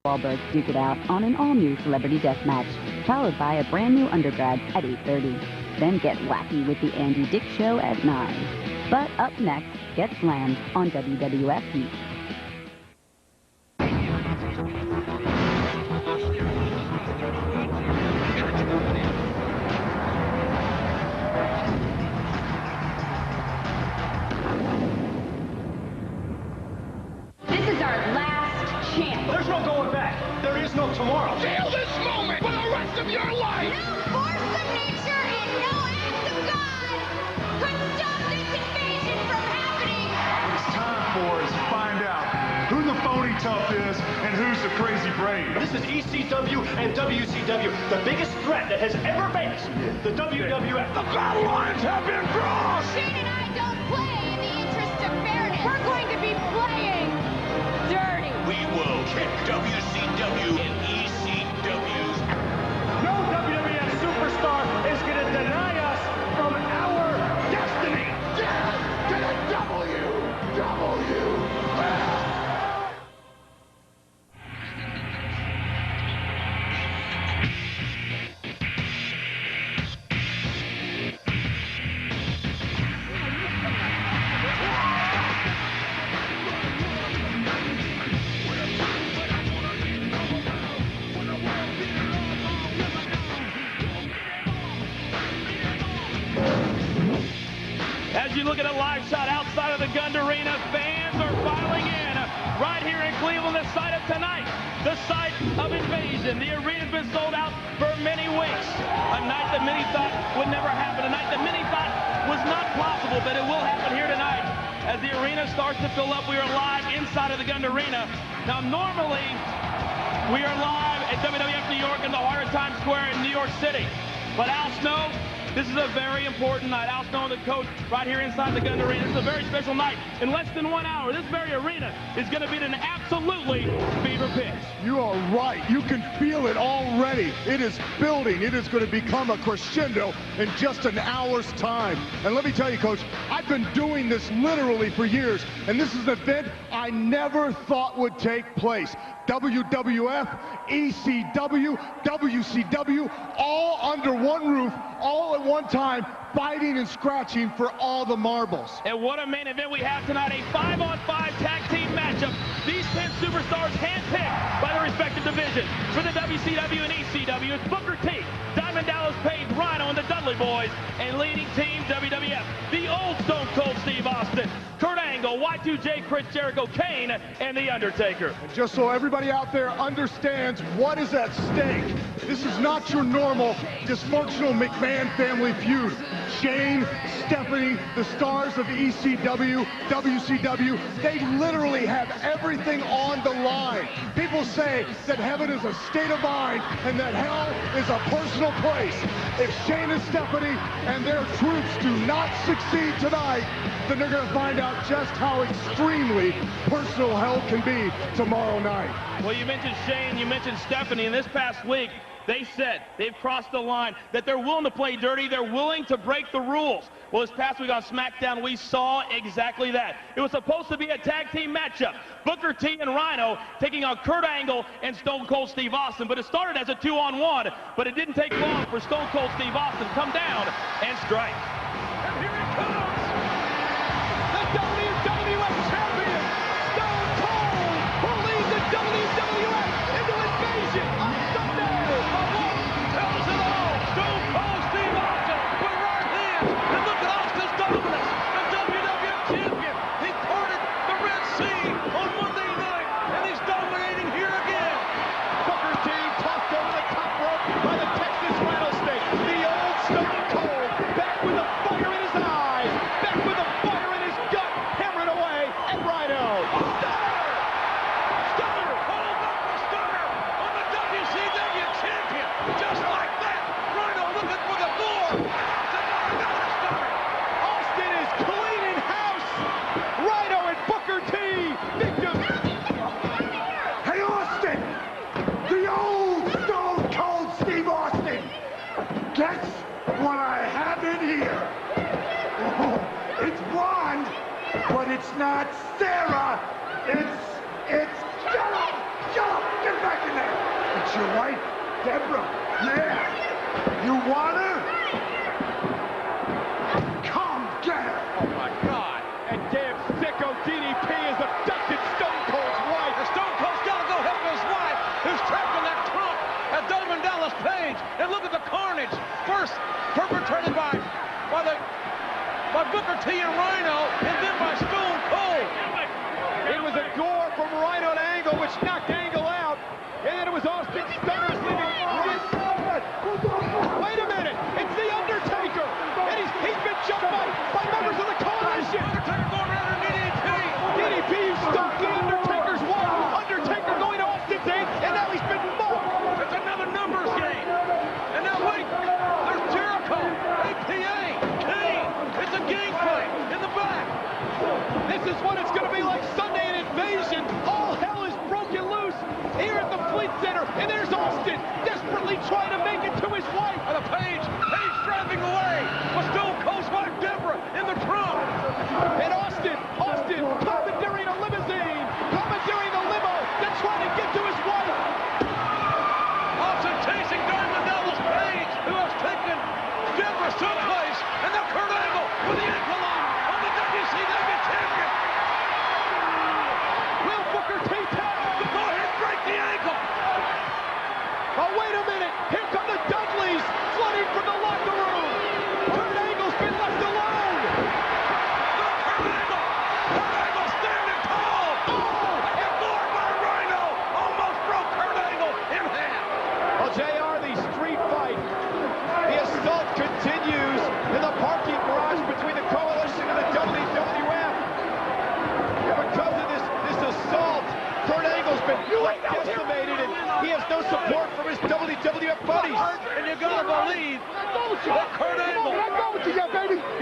Wahlberg duke it out on an all-new celebrity death match, followed by a brand new undergrad at 8:30. Then get wacky with the Andy Dick Show at 9. But up next, Get Slammed on WWF Heat. There's no going back. There is no tomorrow. Feel this moment for the rest of your life. No force of nature and no act of God could stop this invasion from happening. What it's time for is to find out who the phony tough is and who's the crazy brave. This is ECW and WCW, the biggest threat that has ever faced the WWF. The battle lines have been crossed. Shane and I don't play in the interest of fairness. We're going to be playing dirty. We will kick WCW and ECW's. No WWF superstar is going to deny us from our destiny. Yes, to the WWF. As you look at a live shot outside of the Gund Arena, fans are filing in right here in Cleveland, the site of tonight, the site of invasion. The arena's been sold out for many weeks. A night that many thought would never happen, a night that many thought was not possible, but it will happen here tonight. As the arena starts to fill up, we are live inside of the Gund Arena. Now, normally, we are live at WWF New York in the heart of Times Square in New York City. But Al Snow, this is a very important night. Al Snow, the coach, right here inside the Gund Arena. This is a very special night. In less than 1 hour, this very arena is going to be an absolutely fever pitch. You are right. You can feel it already. It is building. It is going to become a crescendo in just an hour's time. And let me tell you, Coach, I've been doing this literally for years, and this is an event I never thought would take place. WWF, ECW, WCW, all under one roof, all at one time, fighting and scratching for all the marbles. And what a main event we have tonight, a 5-on-5 tag team matchup. These 10 superstars handpicked by their respective divisions. For the WCW and ECW, it's Booker T, Diamond Dallas Page, Rhino, and the Dudley Boys, and leading team WWF, the old Stone Cold Steve Austin, Kurt Angle, Y2J, Chris Jericho, Kane, and The Undertaker. And just so everybody out there understands what is at stake, this is not your normal dysfunctional McMahon family feud. Shane, Stephanie, the stars of ECW, WCW, they literally have everything on the line. People say that heaven is a state of mind and that hell is a personal place. If Shane and Stephanie and their troops do not succeed tonight, then they're going to find out just how extremely personal hell can be tomorrow night. Well, you mentioned Shane, you mentioned Stephanie, and this past week, they said they've crossed the line, that they're willing to play dirty, they're willing to break the rules. Well, this past week on SmackDown, we saw exactly that. It was supposed to be a tag team matchup. Booker T and Rhino taking on Kurt Angle and Stone Cold Steve Austin. But it started as a 2-on-1, but it didn't take long for Stone Cold Steve Austin to come down and strike. And here it comes, the WWF champion, Stone Cold, will lead the WWF into invasion on Sunday. Tells it all. Stone Cold Steve Austin with right hands. And look at Austin's dominance. The WWF champion. He parted the Red Sea on Monday night, and he's dominating here again. Booker T tossed over the top rope by the Texas Rattlesnake. The old Stone Cold, back with the fire in his eyes, back with the fire in his gut, hammering away at Rhino. Stunner. Hold up for Stunner on the WCW champion. Just like that. Rhino looking for the door. Another Stunner. Austin is cleaning house. Rhino and Booker T, victims. Hey, Austin! The old Stone Cold Steve Austin! Guess what I have in here? Oh, it's blonde, but it's not Sarah. It's, shut up! Shut up! Get back Deborah, yeah. You want her? Come get her. Oh my God. And damn sicko DDP has abducted Stone Cold's wife. And Stone Cold's got to go help his wife, who's trapped in that trunk at Diamond Dallas Page. And look at the carnage. First perpetrated by Booker T and Rhino, and then by Stone Cold. It was a gore from Rhino to Angle, which knocked Angle out. And then it was Austin Stunners leaving right. Wait a minute, it's The Undertaker. And he's been jumped by members of the Coalition. Undertaker going around her DDP. DDP stopped The Undertaker's wife. Undertaker going to Austin's aid, and now he's been mugged. It's another numbers game. And now wait, there's Jericho, APA, Kane. It's a game fight in the back. This is what it's going to be like Sunday in Invasion. All hell is broken loose here at the Fleet Center. And there's Austin desperately trying to make it to his wife. And the Page driving away with Stone Cold's wife Deborah in the trunk. And Austin commandeering a limousine, commandeering the limo that's trying to get to his wife. Austin chasing Diamond Dallas Page, who has taken Deborah someplace. And now Kurt Angle with the ankle lock on the WCW champion. Will Booker T tap? Go ahead, break the ankle. Oh, wait a minute. Here come the Dudleys flooding from the locker room. Kurt Angle's been left alone. Kurt Angle standing tall. Oh, ignored by Rhino. Almost broke Kurt Angle in half. Well, JR, the street fight, the assault continues in the parking garage between the Coalition and the WWF. And because of this assault, Kurt Angle's been decimated, and he has no support from his WWF buddies. And you gotta believe that Kurt Angle,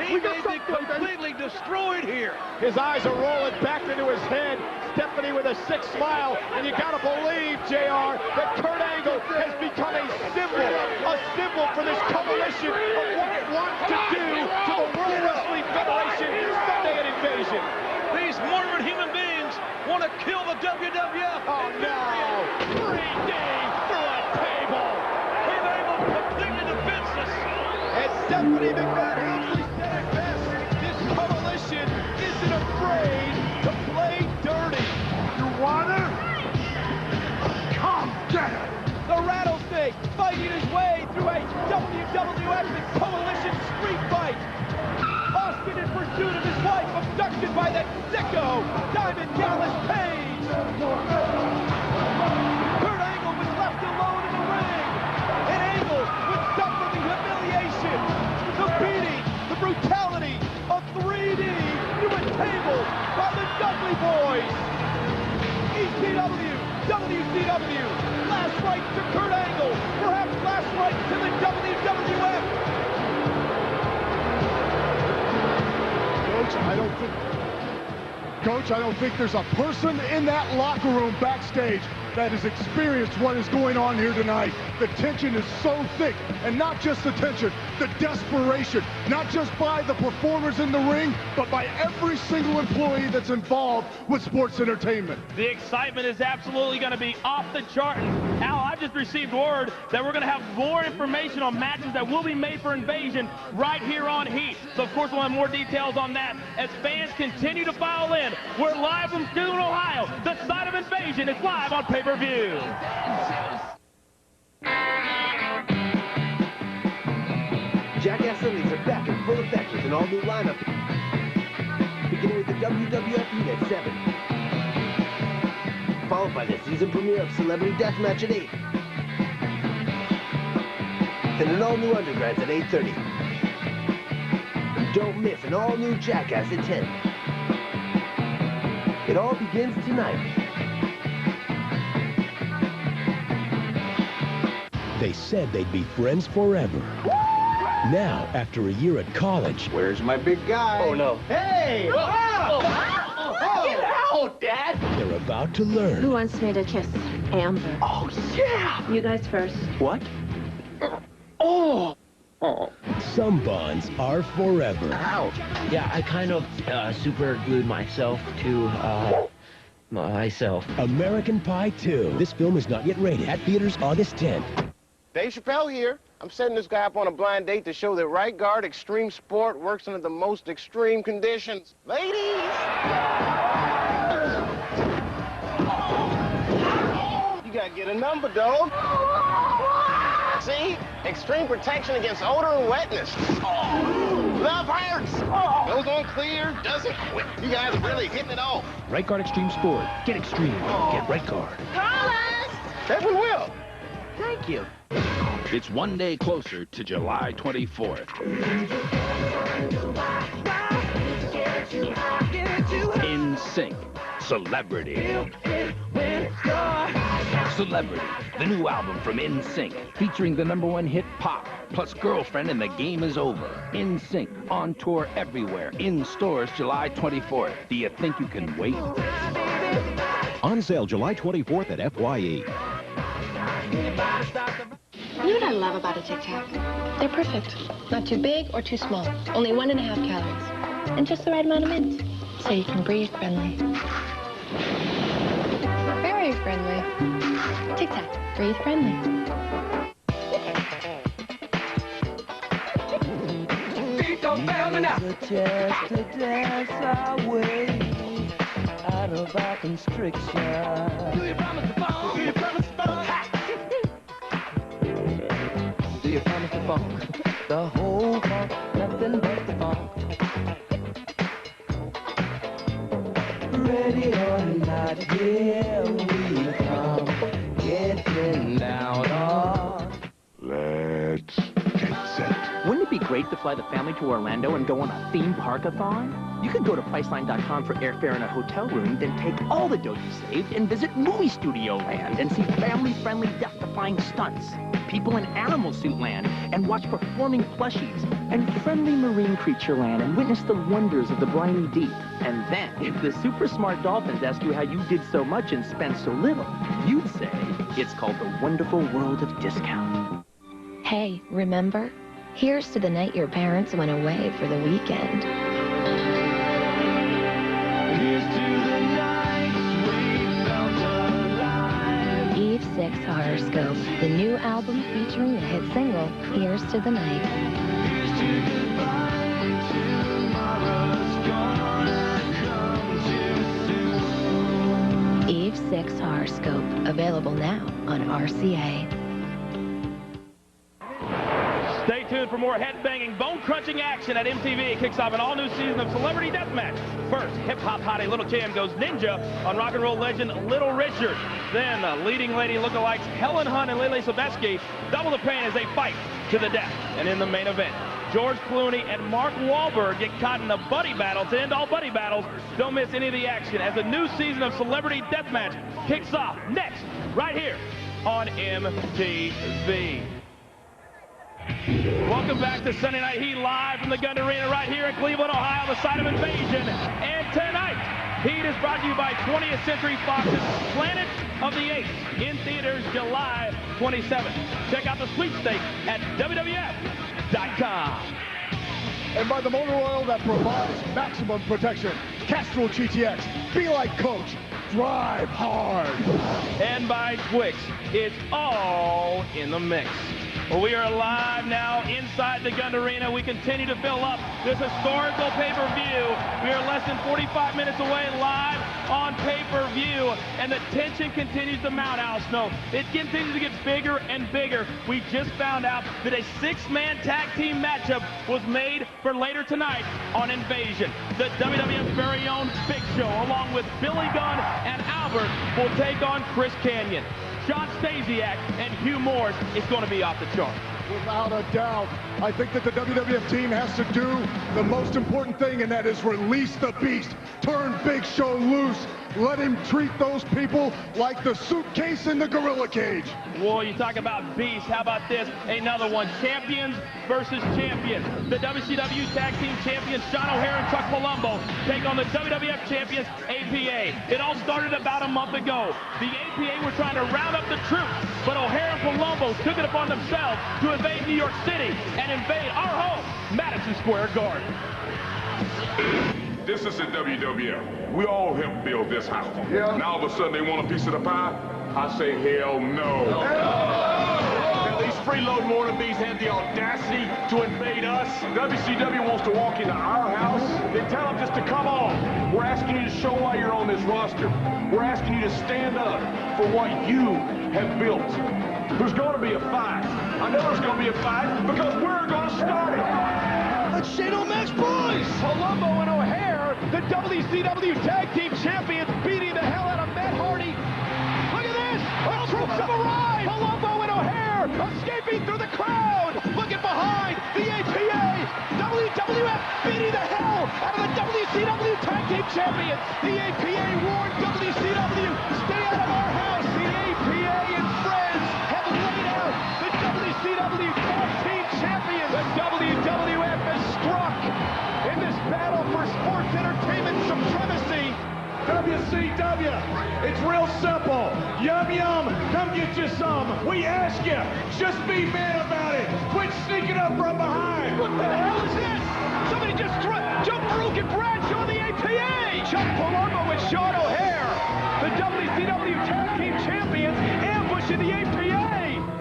he may be completely destroyed here. His eyes are rolling back into his head. Stephanie with a sick smile, and you gotta believe, JR, that Kurt Angle has become a symbol for this coalition of what it wants to do to the World Wrestling Federation Sunday at Invasion. These morbid human beings want to kill the WWF. Oh no! 3D through a table! Kurt Angle completely defenseless. And Stephanie McMahon actually said it best. This coalition isn't afraid to play dirty. You want her? Come get her. The Rattlesnake fighting his way through a WWF and Coalition street fight. Austin in pursuit of his wife, abducted by that sicko, Diamond Dallas Page. Kurt Angle was left alone in the ring. And Angle would suffer the humiliation, the beating, the brutality of 3D through a table by the Dudley Boys. ECW, WCW, last right to Kurt Angle, perhaps last right to the WWF. Coach, I don't think there's a person in that locker room backstage that has experienced what is going on here tonight. The tension is so thick, and not just the tension, the desperation, not just by the performers in the ring, but by every single employee that's involved with sports entertainment. The excitement is absolutely going to be off the chart. And Al, I've just received word that we're going to have more information on matches that will be made for Invasion right here on Heat. So, of course, we'll have more details on that as fans continue to file in. We're live from Cleveland, Ohio. The site of Invasion is live on pay-per-view. Jackass Sundays are back in full effect with an all-new lineup, beginning with the WWF Heat at 7, followed by the season premiere of Celebrity Deathmatch at 8, then an all-new Undergrads at 8:30. And don't miss an all-new Jackass at 10. It all begins tonight. They said they'd be friends forever. Now, after a year at college... Where's my big guy? Oh, no. Hey! Get out, Dad! They're about to learn. Who wants me to kiss Amber? Oh, yeah! You guys first. What? Oh! Some bonds are forever. Ow! Yeah, I kind of super glued myself to myself. American Pie 2. This film is not yet rated. At theaters August 10th. Dave Chappelle here. I'm setting this guy up on a blind date to show that right guard extreme sport works under the most extreme conditions. Ladies! You gotta get a number, dog. See? Extreme protection against odor and wetness. Love hurts. Goes on clear, doesn't quit. You guys are really hitting it off. Right Guard Extreme Sport. Get extreme. Get Right Guard. Call us! Devin will. Thank you. It's one day closer to July 24th. In Sync. Celebrity. Celebrity, the new album from In Sync, featuring the #1 hit Pop, plus Girlfriend and the Game Is Over. In Sync, on tour everywhere, in stores July 24th. Do you think you can wait? On sale July 24th at FYE. You know what I love about a Tic Tac? They're perfect. Not too big or too small. Only 1.5 calories. And just the right amount of mint. So you can breathe friendly. Very friendly. Tic Tac, breathe friendly. Just to dance away out of our constriction. Do you promise to fall? Do you promise to fall? Do you promise to fall? The whole funk, nothing but the funk. Ready or not, here we come, getting down on. Let's get set. Wouldn't it be great to fly the family to Orlando and go on a theme park-a-thon? You could go to Priceline.com for airfare and a hotel room, then take all the dough you saved and visit Movie Studio Land and see family-friendly death-defying stunts, people in animal suit land, and watch performing plushies, and friendly marine creature land and witness the wonders of the briny deep. And then, if the super smart dolphins ask you how you did so much and spent so little, you'd say it's called the wonderful world of discount. Hey, remember? Here's to the night your parents went away for the weekend. Here's to the nights we felt alive. Eve 6 Horoscope, the new album featuring the hit single, Here's to the Night. Here's to goodbye, tomorrow's gonna come too soon. Eve 6 Horoscope, available now on RCA. Stay tuned for more head-banging, bone-crunching action at MTV. It kicks off an all-new season of Celebrity Deathmatch. First, hip-hop hottie Little Kim goes ninja on rock and roll legend Little Richard. Then, leading lady lookalikes Helen Hunt and Lele Sobieski double the pain as they fight to the death. And in the main event, George Clooney and Mark Wahlberg get caught in a buddy battle to end all buddy battles. Don't miss any of the action as the new season of Celebrity Deathmatch kicks off next, right here on MTV. Welcome back to Sunday Night Heat live from the Gund Arena right here in Cleveland, Ohio, the site of Invasion. And tonight, Heat is brought to you by 20th Century Fox's Planet of the Apes in theaters July 27th. Check out the sweepstakes at WWF.com. And by the motor oil that provides maximum protection, Castrol GTX. Be like Coach. Drive hard. And by Twix. It's all in the mix. Well, we are live now inside the Gund Arena. We continue to fill up this historical pay-per-view. We are less than 45 minutes away live on pay-per-view, and the tension continues to mount, Al Snow. It continues to get bigger and bigger. We just found out that a 6-man tag team matchup was made for later tonight on Invasion. The WWF's very own Big Show, along with Billy Gunn and Albert, will take on Chris Kanyon. John Stasiak and Hugh Morris is going to be off the chart. Without a doubt. I think that the WWF team has to do the most important thing, and that is release the beast. Turn Big Show loose. Let him treat those people like the suitcase in the gorilla cage. Well, you talk about beast. How about this? Another one. Champions versus champions. The WCW Tag Team Champions, Sean O'Haire and Chuck Palumbo, take on the WWF Champions, APA. It all started about a month ago. The APA were trying to round up the troops, but O'Haire and Palumbo took it upon themselves to invade New York City and invade our home, Madison Square Garden. This is the WWF. We all helped build this house. Yeah. Now all of a sudden they want a piece of the pie? I say hell no. At least freeloading wannabes had the audacity to invade us. WCW wants to walk into our house. They tell them just to come on. We're asking you to show why you're on this roster. We're asking you to stand up for what you have built. There's going to be a fight. I know there's going to be a fight because we're going to start it. Let's Shane O'Mac's boys! Palumbo and O'Hare, the WCW Tag Team Champions, beating the hell out of Matt Hardy. Look at this! Our troops have arrived! Palumbo and O'Hare escaping through the crowd! Looking behind, the APA! WWF beating the hell out of the WCW Tag Team Champions! The APA warned WCW, stay out of our house! The APA and friends have laid out the WCW Tag Team Champions! The WWF has struck in this battle for sports entertainment supremacy! WCW, it's real simple. Yum, yum, come get you some. We ask you, just be man about it. Quit sneaking up from behind. What the hell is this? Somebody just jumped Farouk and Bradshaw in the APA. Chuck Palumbo and Sean O'Hare, the WCW Tag Team Champions, ambushing the APA.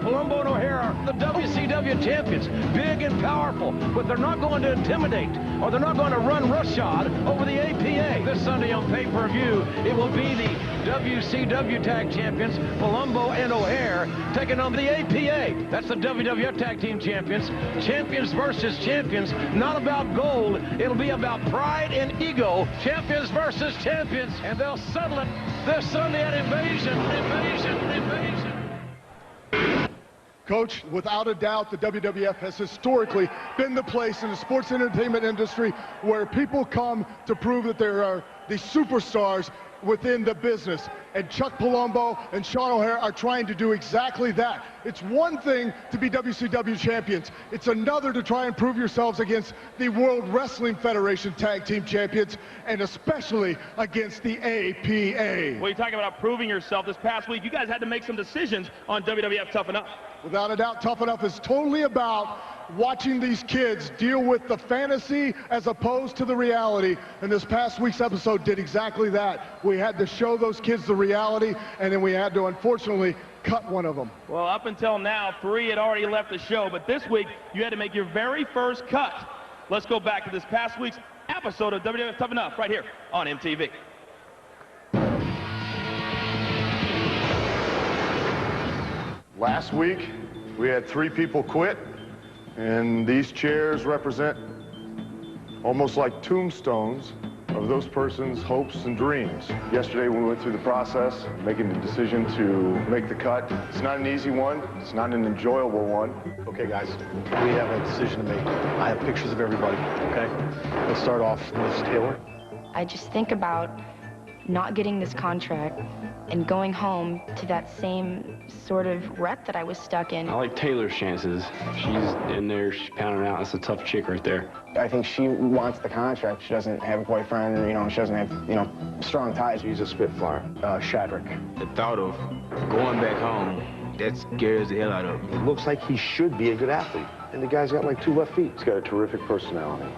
Palumbo and O'Hare are the WCW champions, big and powerful, but they're not going to intimidate, or they're not going to run roughshod over the APA. This Sunday on pay-per-view, it will be the WCW Tag Champions, Palumbo and O'Hare, taking on the APA. That's the WWF Tag Team Champions. Champions versus champions, not about gold. It'll be about pride and ego. Champions versus champions, and they'll settle it this Sunday at Invasion. Coach, without a doubt, the WWF has historically been the place in the sports entertainment industry where people come to prove that there are the superstars within the business. And Chuck Palumbo and Sean O'Hare are trying to do exactly that. It's one thing to be WCW champions. It's another to try and prove yourselves against the World Wrestling Federation Tag Team Champions, and especially against the APA. Well, you're talking about proving yourself. This past week, you guys had to make some decisions on WWF Tough Enough. Without a doubt, Tough Enough is totally about watching these kids deal with the fantasy as opposed to the reality. And this past week's episode did exactly that. We had to show those kids the reality, and then we had to, unfortunately, cut one of them. Well, up until now, 3 had already left the show, but this week, you had to make your very first cut. Let's go back to this past week's episode of WWF Tough Enough right here on MTV. Last week, we had 3 people quit, and these chairs represent almost like tombstones of those persons' hopes and dreams. Yesterday, we went through the process, making the decision to make the cut. It's not an easy one. It's not an enjoyable one. Okay, guys, we have a decision to make. I have pictures of everybody, okay? Let's start off with Ms. Taylor. I just think about not getting this contract and going home to that same sort of rut that I was stuck in. I like Taylor's chances. She's in there, she's pounding out. That's a tough chick right there. I think she wants the contract. She doesn't have a boyfriend, or, she doesn't have, strong ties. She's a spitfire. Shadrick. The thought of going back home, that scares the hell out of me. It looks like he should be a good athlete. And the guy's got like 2 left feet. He's got a terrific personality.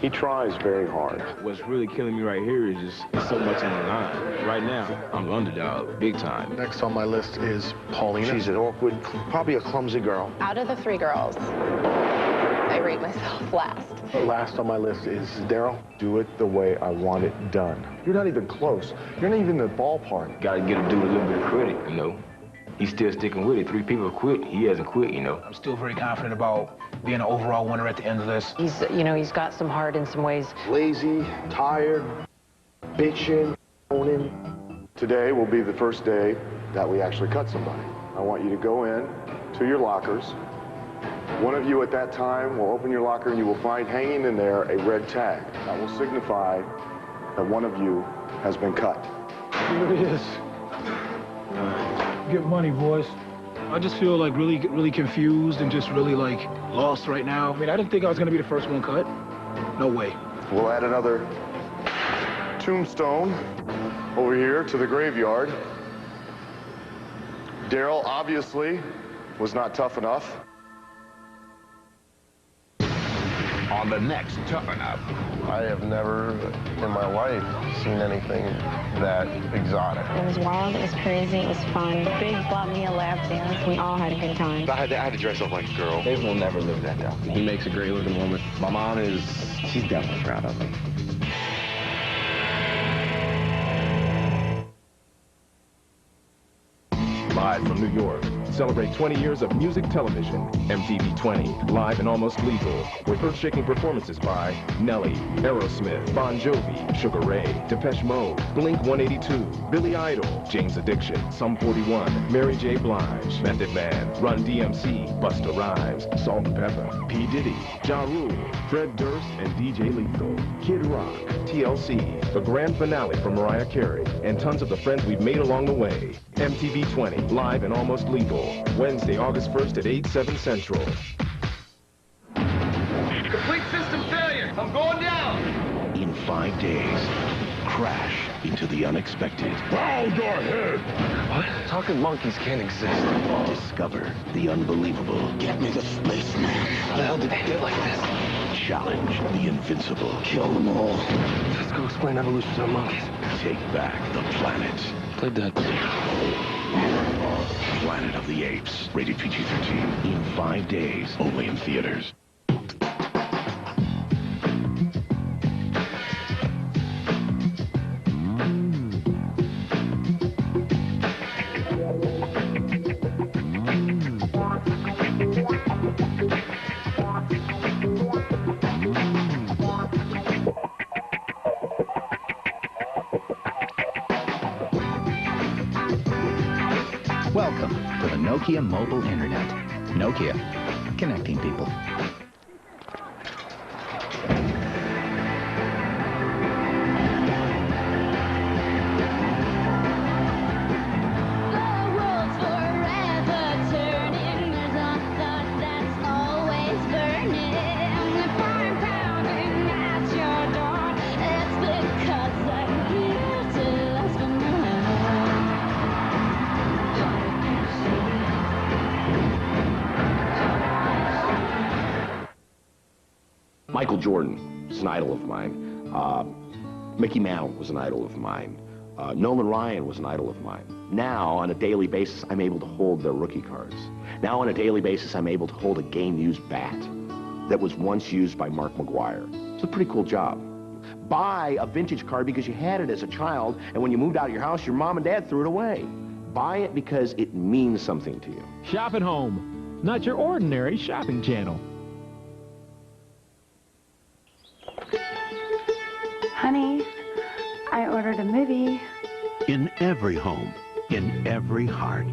He tries very hard. What's really killing me right here is just so much on the line. Right now, I'm the underdog, big time. Next on my list is Paulina. She's an awkward, probably a clumsy girl. Out of the 3 girls, I rate myself last. Last on my list is Daryl. Do it the way I want it done. You're not even close. You're not even in the ballpark. Gotta get a dude a little bit of credit, He's still sticking with it. 3 people quit. He hasn't quit, I'm still very confident about being an overall winner at the end of this. He's got some heart in some ways. Lazy, tired, bitching, owning. Today will be the first day that we actually cut somebody. I want you to go in to your lockers. One of you at that time will open your locker and you will find hanging in there a red tag. That will signify that one of you has been cut. Here it is. Get money, boys. I just feel like really confused and just really lost right now. I mean, I didn't think I was gonna be the first one cut. No way. We'll add another tombstone over here to the graveyard. Daryl obviously was not tough enough. on the next Toughen Up. I have never in my life seen anything that exotic. It was wild, it was crazy, it was fun. Big bought me a lap dance. We all had a good time. I had to dress up like a girl. Dave will never live that down. He makes a great looking woman. My mom she's definitely proud of me. Live from New York, celebrate 20 years of music television. MTV 20, live and almost legal, with earth-shaking performances by Nelly, Aerosmith, Bon Jovi, Sugar Ray, Depeche Mode, Blink-182, Billy Idol, James Addiction, Sum 41, Mary J. Blige, Method Man, Run DMC, Busta Rhymes, Salt and Pepper, P. Diddy, Ja Rule, Fred Durst, and DJ Lethal, Kid Rock, TLC, the grand finale for Mariah Carey, and tons of the friends we've made along the way. MTV 20, live and almost legal. Wednesday, August 1st at 8/7 Central. Complete system failure. I'm going down. In 5 days, crash into the unexpected. Bow your head. What? Talking monkeys can't exist. Discover the unbelievable. Get me the spaceman. How the hell did they get like this? Challenge the invincible. Kill them all. Let's go explain evolution to the monkeys. Take back the planet. Played that. Planet of the Apes. Rated PG-13. In 5 days. Only in theaters. Welcome to the Nokia Mobile Internet. Nokia, connecting people. Michael Jordan is an idol of mine. Mickey Mantle was an idol of mine. Nolan Ryan was an idol of mine. Now, on a daily basis, I'm able to hold their rookie cards. Now, on a daily basis, I'm able to hold a game-used bat that was once used by Mark McGuire. It's a pretty cool job. Buy a vintage card because you had it as a child, and when you moved out of your house, your mom and dad threw it away. Buy it because it means something to you. Shop at home, not your ordinary shopping channel. Honey, I ordered a movie. In every home, in every heart,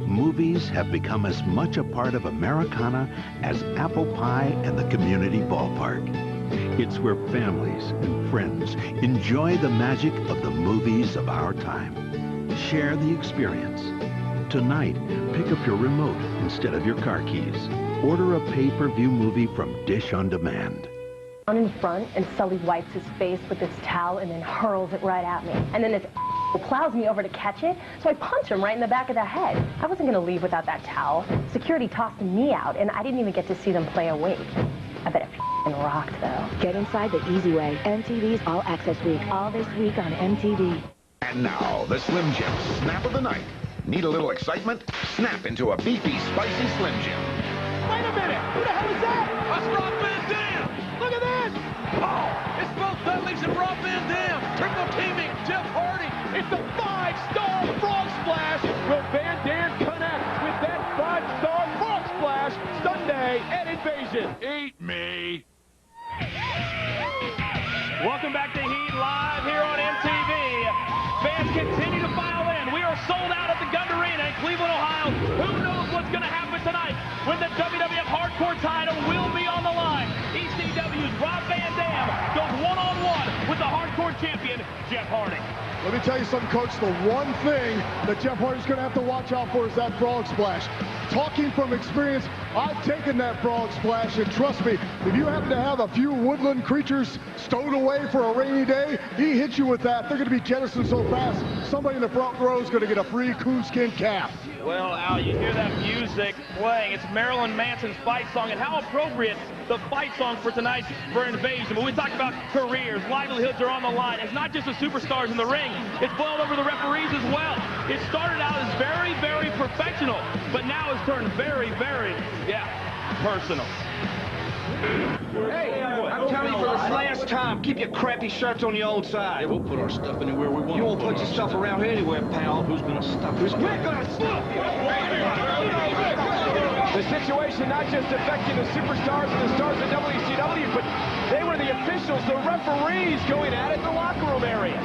movies have become as much a part of Americana as apple pie and the community ballpark. It's where families and friends enjoy the magic of the movies of our time. Share the experience. Tonight, pick up your remote instead of your car keys. Order a pay-per-view movie from Dish on Demand. In front, and Sully wipes his face with this towel and then hurls it right at me. And then this plows me over to catch it, so I punch him right in the back of the head. I wasn't gonna leave without that towel. Security tossed me out, and I didn't even get to see them play a wake. I bet it rocked, though. Get inside the easy way. MTV's All Access Week. All this week on MTV. And now, the Slim Jim Snap of the Night. Need a little excitement? Snap into a beefy, spicy Slim Jim. Wait a minute! Who the hell is that? That's Rob Van Dam! Look at this! Oh, it's both Dudleys and Rob Van Dam. Triple teaming Jeff Hardy. It's the 5-star frog splash. Will Van Dam connect with that 5-star frog splash Sunday at Invasion? Eat me. Welcome back to Heat Live here on MTV. Fans continue to file in. We are sold out at the Gund Arena in Cleveland, Ohio. Who knows what's going to happen tonight when the WWF Hardcore title will be on the line. ECW's Rob Van Dam goes one-on-one with the Hardcore champion, Jeff Hardy. Let me tell you something, Coach. The one thing that Jeff Hardy's going to have to watch out for is that frog splash. talking from experience, I've taken that frog splash, and trust me, if you happen to have a few woodland creatures stowed away for a rainy day, he hits you with that. They're going to be jettisoned so fast, somebody in the front row is going to get a free coonskin cap. Well, Al, you hear that music playing. It's Marilyn Manson's fight song, and how appropriate the fight song for tonight for Invasion. But we talked about careers, livelihoods are on the line. It's not just the superstars in the ring. It's boiled over the referees as well. It started out as very, very professional, but now it's turned very, very, personal. Hey, I'm telling you for this last time, keep your crappy shirts on your own side. Yeah, we'll put our stuff anywhere we want. You won't put your stuff around here anywhere, pal. Who's gonna stop us? We're gonna stop you! The situation not just affecting the superstars and the stars of WCW, but they were the officials, the referees going at it in the locker room area.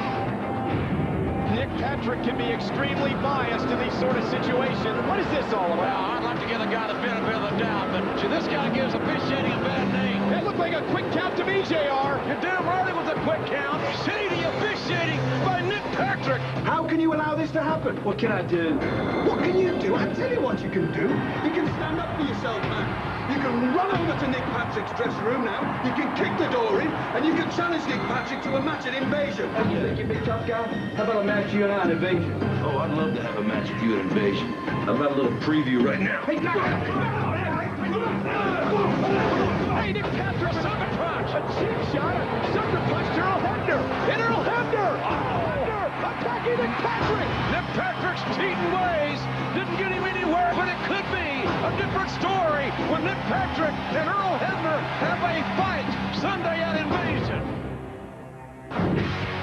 Nick Patrick can be extremely biased to these sort of situations. What is this all about? Well, I'd like to give the guy the benefit of the doubt, but this guy gives officiating a bad name. That looked like a quick count to me, JR. You're damn right it was a quick count. Shady officiating by Nick Patrick. How can you allow this to happen? What can I do? What can you do? I tell you what you can do. You can stand up for yourself, man. You can run over to Nick Patrick's dressing room now. You can kick the door in, and you can challenge Nick Patrick to a match at Invasion. And you think you're a big tough guy? How about a match you and I at Invasion? Oh, I'd love to have a match with you at Invasion. How about a little preview right now? Hey, no! Hey, Nick Patrick, sucker punch! A cheap shot, a sucker punch to Earl Hebner! And Earl Hebner! Attacking Nick Patrick! Nick Patrick's cheating ways didn't get him anywhere, but it could be a different story when Nick Patrick and Earl Hebner have a fight Sunday at Invasion.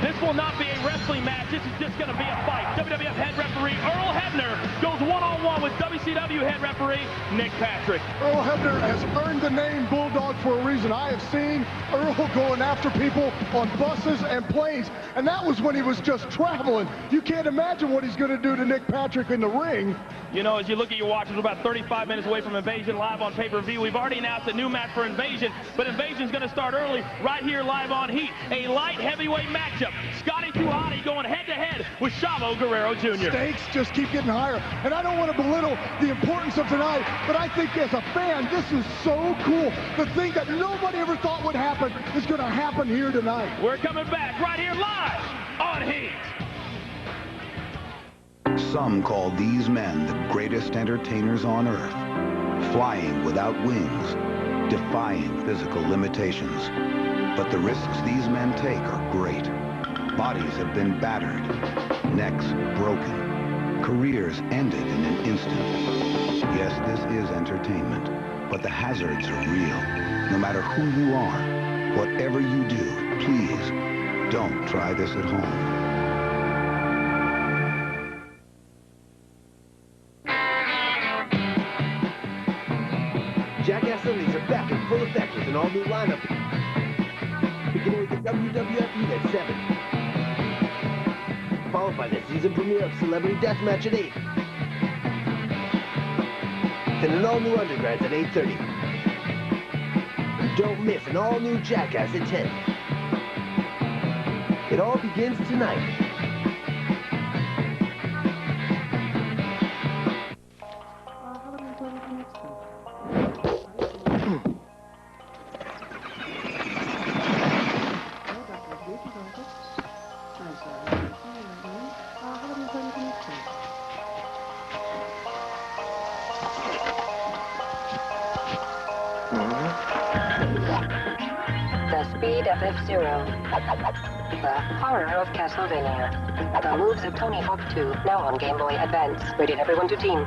This will not be a wrestling match. This is just going to be a fight. WWF head referee Earl Hebner goes one-on-one with WCW head referee Nick Patrick. Earl Hebner has earned the name Bulldog for a reason. I have seen Earl going after people on buses and planes, and that was when he was just traveling. You can't imagine what he's going to do to Nick Patrick in the ring. You know, as you look at your watch, we're about 35 minutes away from Invasion live on pay-per-view. We've already announced a new match for Invasion, but Invasion's going to start early right here live on Heat. A light heavyweight matchup. Scotty 2 Hotty going head-to-head with Chavo Guerrero Jr. Stakes just keep getting higher, and I don't want to belittle the importance of tonight, but I think as a fan, this is so cool. The thing that nobody ever thought would happen is going to happen here tonight. We're coming back right here live on Heat. Some call these men the greatest entertainers on earth, flying without wings, defying physical limitations. But the risks these men take are great. Bodies have been battered, necks broken, careers ended in an instant. Yes, this is entertainment, but the hazards are real. No matter who you are, whatever you do, please don't try this at home. Jackass Sundays are back in full effect with an all-new lineup. Beginning with the WWF Heat at 7. Followed by the season premiere of Celebrity Deathmatch at 8. Then an all-new Undergrounds at 8:30. And don't miss an all-new Jackass at 10. It all begins tonight. The speed of F-Zero. The horror of Castlevania. The moves of Tony Hawk 2, now on Game Boy Advance. Rated everyone to team.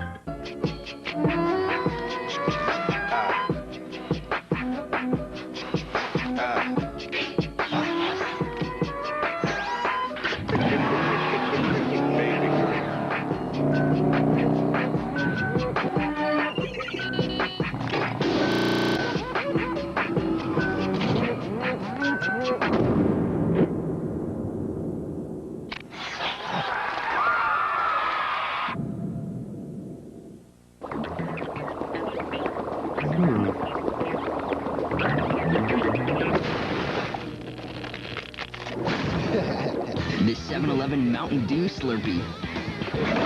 The 7-Eleven Mountain Dew Slurpee.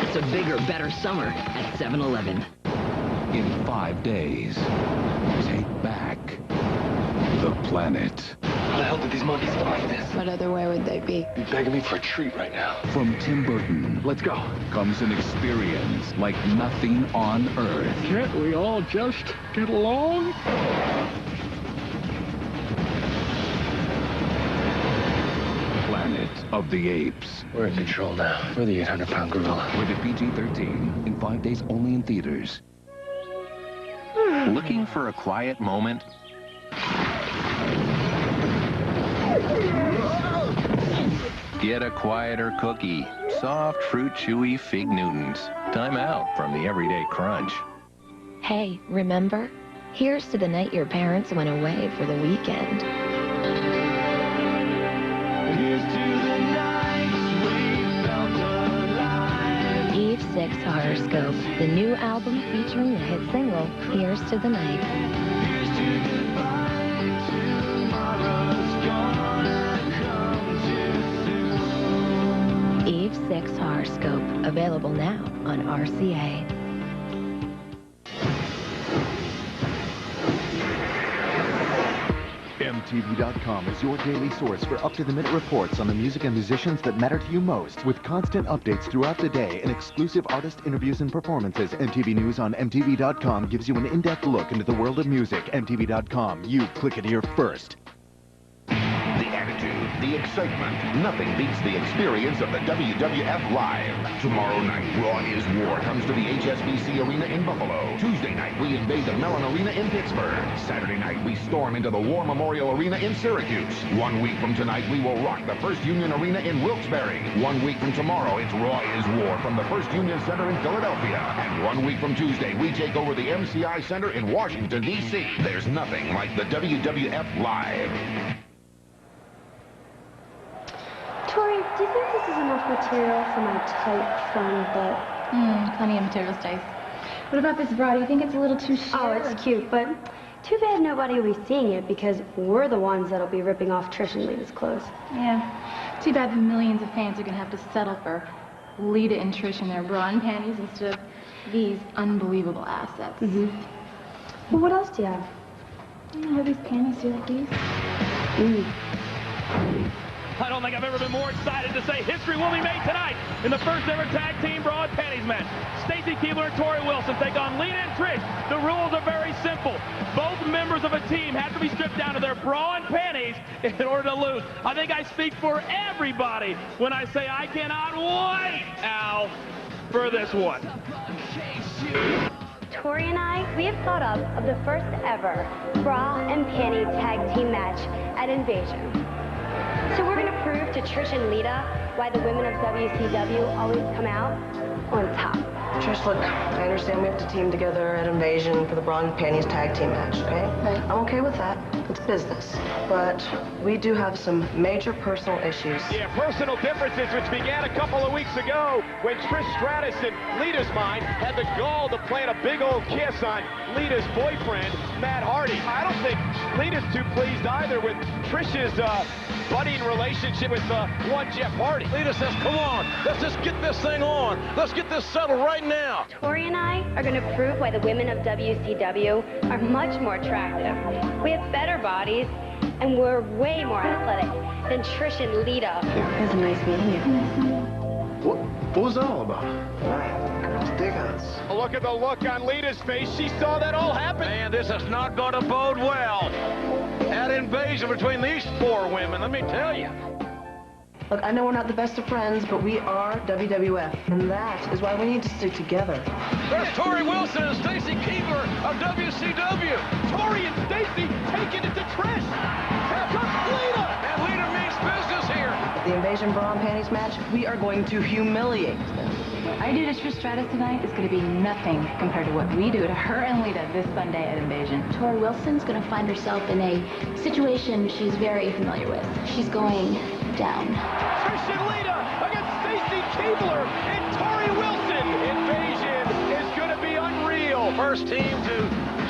It's a bigger, better summer at 7-Eleven. in 5 days. Take back the planet. How the hell did these monkeys get like this? What other way would they be? Be begging me for a treat right now. From Tim Burton, Let's go. comes an experience like nothing on Earth. Can't we all just get along? Planet of the Apes. We're in control now. We're the 800-pound gorilla. Rated PG-13, in 5 days only in theaters. Looking for a quiet moment? Get a quieter cookie. Soft, fruit, chewy Fig Newtons. Time out from the everyday crunch. Hey, remember? Here's to the night your parents went away for the weekend. Eve 6 Horoscope, the new album featuring the hit single, Here's to the Night. Eve 6 Horoscope, available now on RCA. MTV.com is your daily source for up-to-the-minute reports on the music and musicians that matter to you most, with constant updates throughout the day and exclusive artist interviews and performances. MTV News on MTV.com gives you an in-depth look into the world of music. MTV.com, you click it here first. The attitude, the excitement. Nothing beats the experience of the WWF Live. Tomorrow night, Raw is War comes to the HSBC Arena in Buffalo. Tuesday night, we invade the Mellon Arena in Pittsburgh. Saturday night, we storm into the War Memorial Arena in Syracuse. 1 week from tonight, we will rock the First Union Arena in Wilkes-Barre. 1 week from tomorrow, it's Raw is War from the First Union Center in Philadelphia. And 1 week from Tuesday, we take over the MCI Center in Washington, D.C. There's nothing like the WWF Live. Tori, do you think this is enough material for my tight front butt? Plenty of material, Stace. What about this bra? Do you think it's a little too short? Oh, it's cute, but too bad nobody will be seeing it because we're the ones that'll be ripping off Trish and Lita's clothes. Yeah. Too bad the millions of fans are going to have to settle for Lita and Trish in their bra and panties instead of these unbelievable assets. Well, what else do you have? I have these panties. Do you like these? I don't think I've ever been more excited to say history will be made tonight in the first ever tag team bra and panties match. Stacey Keibler and Tori Wilson take on Lita and Trish. The rules are very simple. Both members of a team have to be stripped down to their bra and panties in order to lose. I think I speak for everybody when I say I cannot wait, Al, for this one. Tori and I, we have thought up of the first ever bra and panty tag team match at Invasion. So we're going to prove to Trish and Lita why the women of WCW always come out on top. Trish, look, I understand we have to team together at Invasion for the Bra and Panties tag team match, okay? Right. I'm okay with that. It's business. But we do have some major personal issues. Yeah, personal differences which began a couple of weeks ago when Trish Stratus in Lita's mind had the gall to plant a big old kiss on Lita's boyfriend, Matt Hardy. I don't think Lita's too pleased either with Trish's budding relationship with one Jeff Hardy. Lita says, come on, let's just get this thing on. Let's get this settled right now. Tori and I are going to prove why the women of WCW are much more attractive. We have better bodies, and we're way more athletic than Trish and Lita. It was nice meeting you. What was that all about? Girls dig us. Look at the look on Lita's face. She saw that all happen. Man, this is not going to bode well. At Invasion between these four women, let me tell you. Look, I know we're not the best of friends, but we are WWF, and that is why we need to stick together. There's Tori Wilson and Stacey Keibler of WCW. Tori and Stacey taking it to Trish. Here comes Lita. And Lita means business here. At the Invasion Bra and Panties match, we are going to humiliate them. What I do to Trish Stratus tonight is going to be nothing compared to what we do to her and Lita this Sunday at Invasion. Tori Wilson's going to find herself in a situation she's very familiar with. She's going down. Trish and Lita against Stacey Keibler and Tori Wilson. Invasion is going to be unreal. First team to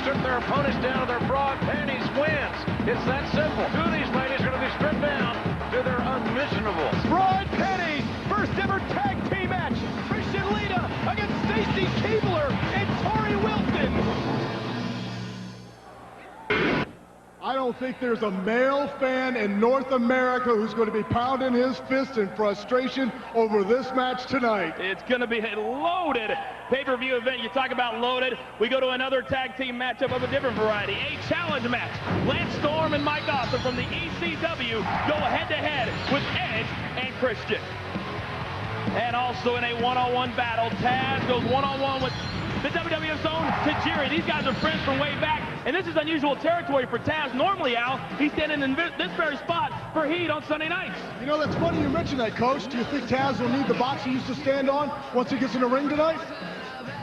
strip their opponents down to their bra and panties wins. It's that simple. Two of these ladies are going to be stripped down to their unmentionables. Bra and panties, first ever tag team match. Trish and Lita against Stacey Keibler and Tori Wilson. don't think there's a male fan in North America who's going to be pounding his fist in frustration over this match tonight. It's going to be a loaded pay-per-view event. You talk about loaded. We go to another tag team matchup of a different variety. A challenge match. Lance Storm and Mike Awesome from the ECW go head-to-head with Edge and Christian. And also in a one-on-one battle, Taz goes one-on-one with the WWF's own Tajiri. These guys are friends from way back, and this is unusual territory for Taz. Normally, Al, he's standing in this very spot for Heat on Sunday nights. You know, that's funny you mention that, Coach. Do you think Taz will need the box he used to stand on once he gets in the ring tonight?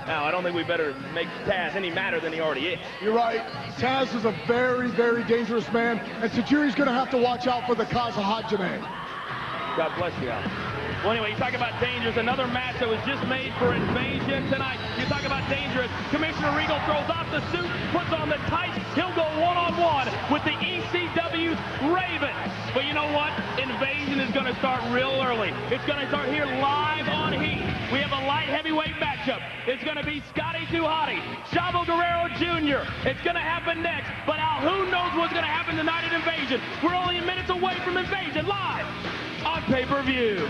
Now, I don't think we better make Taz any madder than he already is. You're right. Taz is a very, very dangerous man, and Tajiri's going to have to watch out for the Kazahajime. God bless you, Al. Well, anyway, you talk about dangerous. Another match that was just made for Invasion tonight. You talk about dangerous. Commissioner Regal throws off the suit, puts on the tights. He'll go one-on-one with the ECW Ravens. But you know what? Invasion is going to start real early. It's going to start here live on Heat. We have a light heavyweight matchup. It's going to be Scotty 2 Hotty, Chavo Guerrero Jr. It's going to happen next. But Al, who knows what's going to happen tonight at Invasion? We're only minutes away from Invasion live on pay-per-view.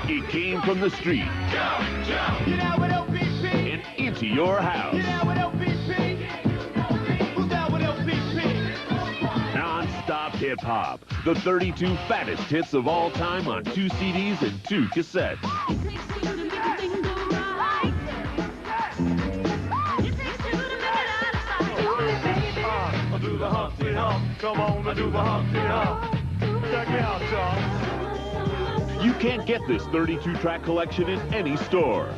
It came from the street and into your house. Non-stop hip-hop. The 32 fattest hits of all time on 2 CDs and 2 cassettes. Do the Humpty Hump. Come on and do the Humpty Hump. Check me out, y'all. You can't get this 32-track collection in any store.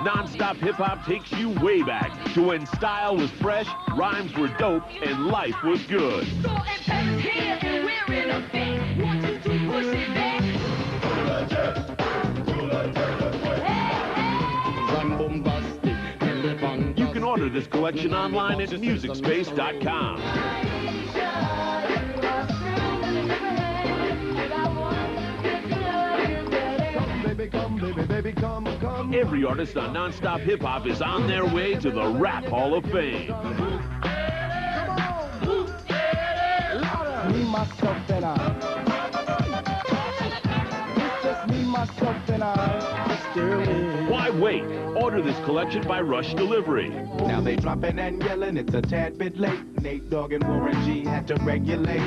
Non-stop hip-hop takes you way back to when style was fresh, rhymes were dope, and life was good. You can order this collection online at MusicSpace.com. Every artist on Non-Stop Hip Hop is on their way to the Rap Hall of Fame. Me, myself, and I. It's just me, myself, and I. Sterling. Why wait? Order this collection by Rush Delivery. Now they dropping and yelling, it's a tad bit late. Nate Dogg and Warren G had to regulate.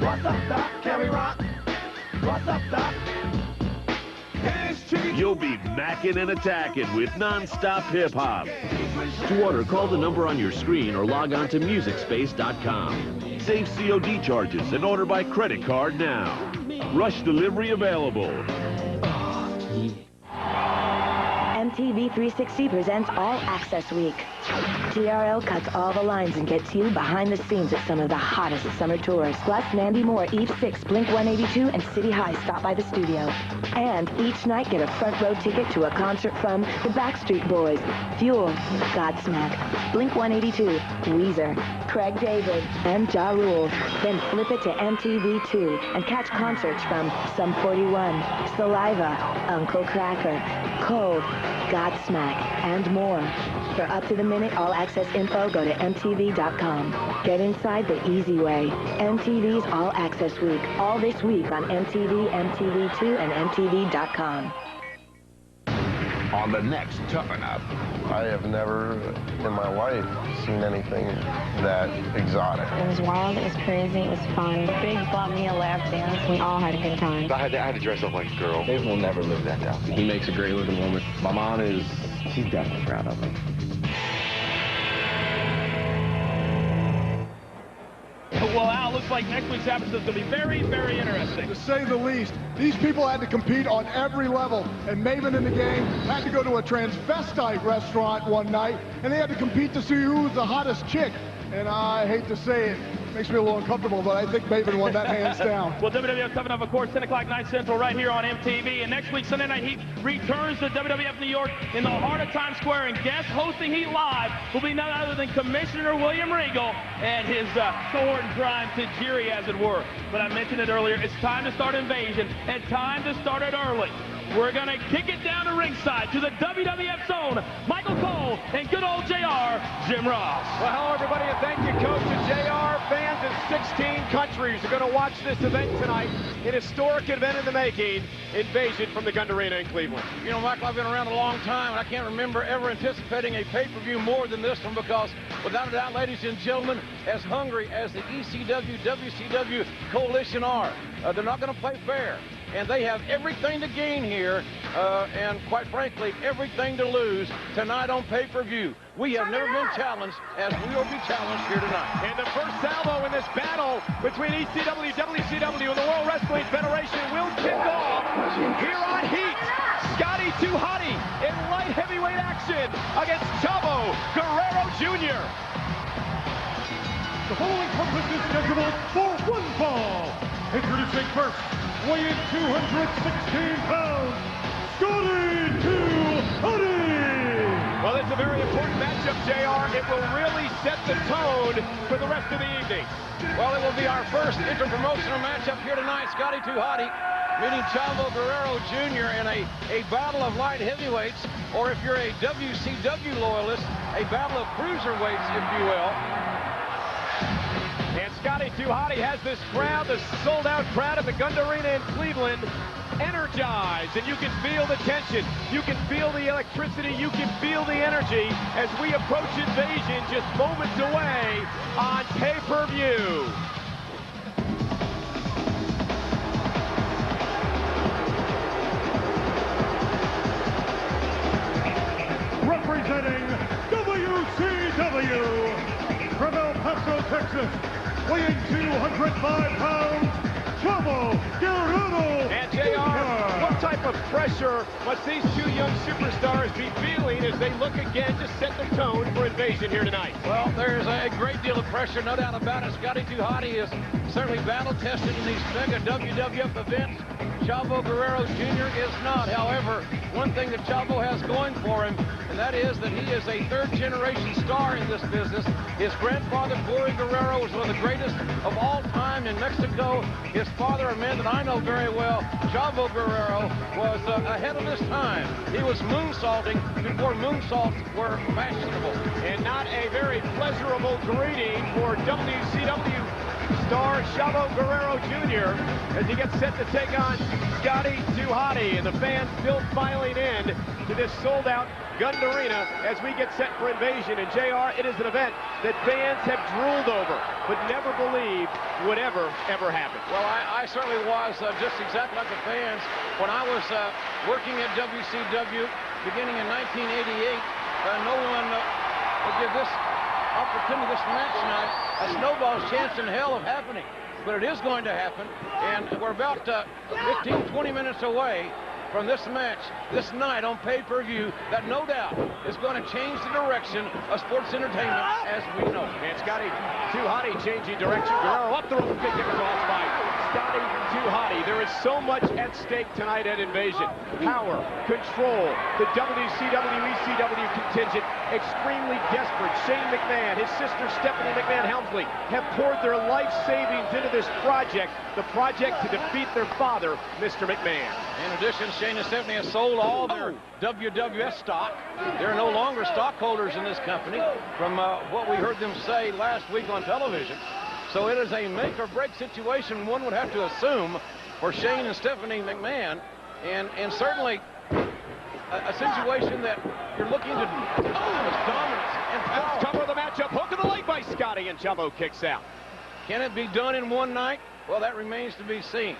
What's up, Doc? Can we rock? What's up, Doc? You'll be macking and attacking with Non-Stop Hip Hop. To order, call the number on your screen or log on to MusicSpace.com. Save COD charges and order by credit card now. Rush Delivery available. MTV 360 presents All Access Week. TRL cuts all the lines and gets you behind the scenes at some of the hottest summer tours. Plus, Mandy Moore, Eve 6, Blink-182, and City High stop by the studio. And each night get a front row ticket to a concert from the Backstreet Boys, Fuel, Godsmack, Blink-182, Weezer, Craig David, and Ja Rule. Then flip it to MTV 2 and catch concerts from Sum 41, Saliva, Uncle Cracker, Cold, Godsmack, and more. For up-to-the-minute all-access info, go to MTV.com. Get inside the easy way. MTV's All Access Week. All this week on MTV, MTV2, and MTV.com. On the next Toughen Up. I have never in my life seen anything that exotic. It was wild, it was crazy, it was fun. Big bought me a lap dance. We all had a good time. I had to dress up like a girl. Dave will never live that down. He makes a great looking woman. My mom she's definitely proud of me. Well, Al, looks like next week's episode is going to be very, very interesting. To say the least, these people had to compete on every level. And Maven in the game had to go to a transvestite restaurant one night, and they had to compete to see who was the hottest chick. and I hate to say it, makes me a little uncomfortable, but I think Maven won that hands down. Well, WWF coming up, of course, 10 o'clock night central right here on MTV. And next week, Sunday Night Heat returns to WWF New York in the heart of Times Square. And guest hosting Heat Live will be none other than Commissioner William Regal and his cohort in crime, Tajiri, as it were. But I mentioned it earlier, it's time to start Invasion and time to start it early. We're going to kick it down to ringside to the WWF zone. Michael Cole and good old JR, Jim Ross. Well, hello, everybody, and thank you, Coach. And JR, fans in 16 countries are going to watch this event tonight. An historic event in the making, Invasion from the Gund Arena in Cleveland. You know, Michael, I've been around a long time, and I can't remember ever anticipating a pay-per-view more than this one because, without a doubt, ladies and gentlemen, as hungry as the ECW, WCW coalition are, they're not going to play fair. And they have everything to gain here, and quite frankly, everything to lose tonight on pay-per-view. We have never been challenged as we will be challenged here tonight. And the first salvo in this battle between ECW, WCW, and the World Wrestling Federation will kick off here on Heat. Scotty 2 Hotty in light heavyweight action against Chavo Guerrero Jr. The following contest is scheduled for one fall. Introducing first, weighing 216 pounds, Scotty 2 Hotty. Well, it's a very important matchup, JR. It will really set the tone for the rest of the evening. Well, it will be our first interpromotional matchup here tonight. Scotty 2 Hotty meeting Chavo Guerrero Jr. in a battle of light heavyweights, or if you're a WCW loyalist, a battle of cruiserweights, if you will. And Scotty 2 Hotty has this crowd, the sold-out crowd at the Gund Arena in Cleveland, energized, and you can feel the tension, you can feel the electricity, you can feel the energy as we approach Invasion just moments away on pay-per-view. Representing WCW from El Paso, Texas, weighing 205 pounds, Chavo Guerrero. And JR, what type of pressure must these two young superstars be feeling as they look again to set the tone for Invasion here tonight? Well, there's a great deal of pressure, no doubt about it. Scotty 2 Hotty is certainly battle-tested in these mega WWF events. Chavo Guerrero Jr. is not. However, one thing that Chavo has going for him, and that is that he is a third-generation star in this business. His grandfather, Glory Guerrero, was one of the greatest of all time in Mexico. His father, a man that I know very well, Chavo Guerrero, was ahead of his time. He was moonsaulting before moonsaults were fashionable. And not a very pleasurable greeting for WCW star Chavo Guerrero Jr. as he gets set to take on Scotty 2 Hotty, and the fans still filing in to this sold-out Gund Arena as we get set for Invasion. And JR, it is an event that fans have drooled over, but never believed would ever happen. Well, I certainly was just exactly like the fans. When I was working at WCW beginning in 1988, no one would give this opportunity, this match tonight, a snowball's chance in hell of happening. But it is going to happen, and we're about 15, 20 minutes away from this match, this night on pay-per-view, that no doubt is going to change the direction of sports entertainment as we know. And Scotty 2 Hotty changing direction. Guerrero up the rope, big kick off by Scotty 2 Hotty. There is so much at stake tonight at Invasion. Power, control, the WCW, ECW contingent, extremely desperate. Shane McMahon, his sister Stephanie McMahon Helmsley have poured their life savings into this project, the project to defeat their father, Mr. McMahon. In addition, Shane and Stephanie have sold all their WWF stock. They're no longer stockholders in this company from what we heard them say last week on television. So it is a make-or-break situation, one would have to assume, for Shane and Stephanie McMahon, and certainly a situation that you're looking to dominance and power. Let's cover the matchup. Hook of the leg by Scotty, and Chavo kicks out. Can it be done in one night? Well, that remains to be seen.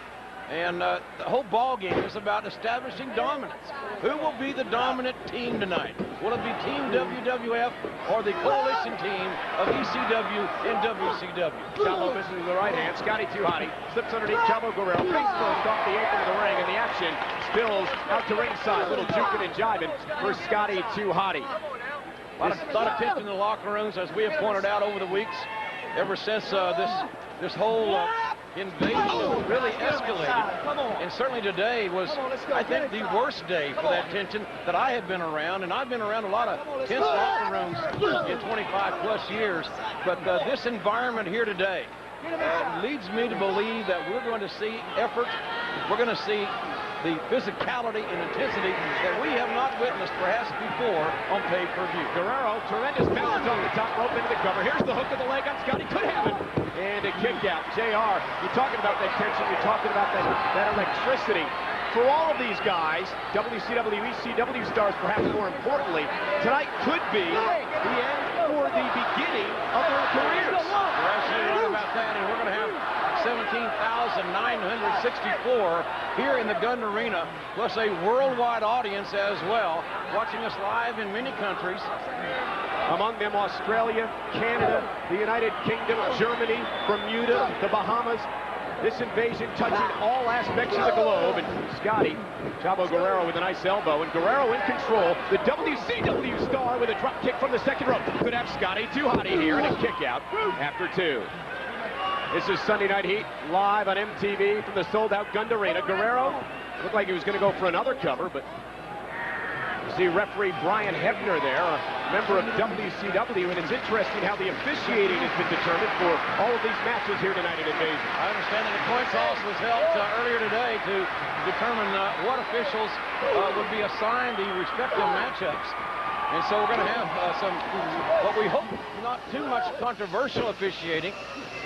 And the whole ball game is about establishing dominance. Who will be the dominant team tonight? Will it be Team WWF or the coalition team of ECW and WCW? Chavo misses with the right hand. Scotty 2 Hotty slips underneath Chavo Guerrero. Face first off the apron of the ring, and the action spills out to ringside. Little juking and jiving for Scotty 2 Hotty. A lot of tension in the locker rooms, as we have pointed out over the weeks, ever since this whole invasion really escalated. And certainly today was, I think, the worst day for that tension that I have been around. And I've been around a lot of tense locker rooms in 25+ years. But this environment here today leads me to believe that we're going to see effort. We're going to see the physicality and intensity that we have not witnessed perhaps before on pay-per-view. Guerrero, tremendous balance on the top rope into the cover. Here's the hook of the leg on Scotty. Could have it. And a kick out. JR, you're talking about that tension. You're talking about that electricity. For all of these guys, WCW, ECW stars, perhaps more importantly, tonight could be the end or the beginning of their careers. You're absolutely right about that, and we're going to have 17,964 here in the Gun Arena, plus a worldwide audience as well, watching us live in many countries. Among them Australia, Canada, the United Kingdom, Germany, Bermuda, the Bahamas. This invasion touching all aspects of the globe. And Scotty, Chavo Guerrero with a nice elbow. And Guerrero in control. The WCW star with a drop kick from the second rope. Could have Scotty too hotty here and a kick out after 2. This is Sunday Night Heat live on MTV from the sold-out Gun Arena. Guerrero looked like he was going to go for another cover, but you see referee Brian Hebner there, a member of WCW, and it's interesting how the officiating has been determined for all of these matches here tonight at Invasion. I understand that a coin toss was held earlier today to determine what officials would be assigned the respective matchups. And so we're going to have some, what we hope, not too much controversial officiating.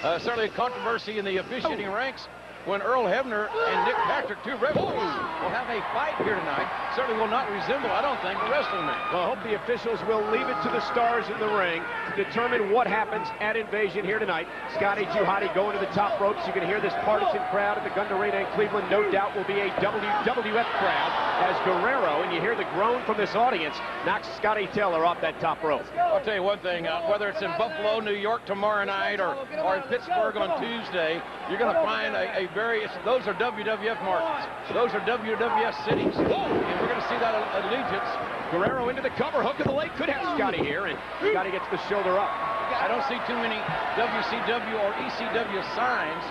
Certainly a controversy in the officiating ranks when Earl Hebner and Nick Patrick, two referees, will have a fight here tonight. Certainly will not resemble, I don't think, a wrestling match. Well, I hope the officials will leave it to the stars in the ring to determine what happens at Invasion here tonight. Scotty Juhati going to the top ropes. You can hear this partisan crowd at the Gun Arena in Cleveland. No doubt will be a WWF crowd as Guerrero, and you hear the groan from this audience, knocks Scotty Taylor off that top rope. I'll tell you one thing, whether it's in Buffalo, New York tomorrow night or in Pittsburgh on Tuesday, you're going to find those are WWF markets. Those are WWF cities. And we're going to see that allegiance. Guerrero into the cover, hook of the leg, could have Scotty here, and Scotty gets the shoulder up. I don't see too many WCW or ECW signs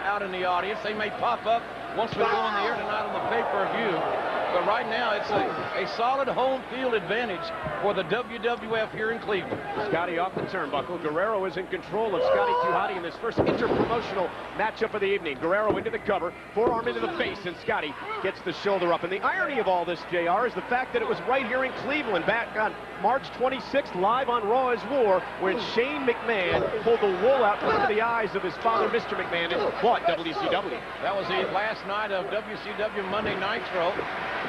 out in the audience. They may pop up once we go on the air tonight on the pay-per-view. But right now, it's a solid home field advantage for the WWF here in Cleveland. Scotty off the turnbuckle. Guerrero is in control of Scotty Juhati in this first inter-promotional matchup of the evening. Guerrero into the cover, forearm into the face, and Scotty gets the shoulder up. And the irony of all this, JR, is the fact that it was right here in Cleveland back on March 26th, live on Raw is War, when Shane McMahon pulled the wool out from under the eyes of his father, Mr. McMahon, and bought WCW. That was the last night of WCW Monday Nitro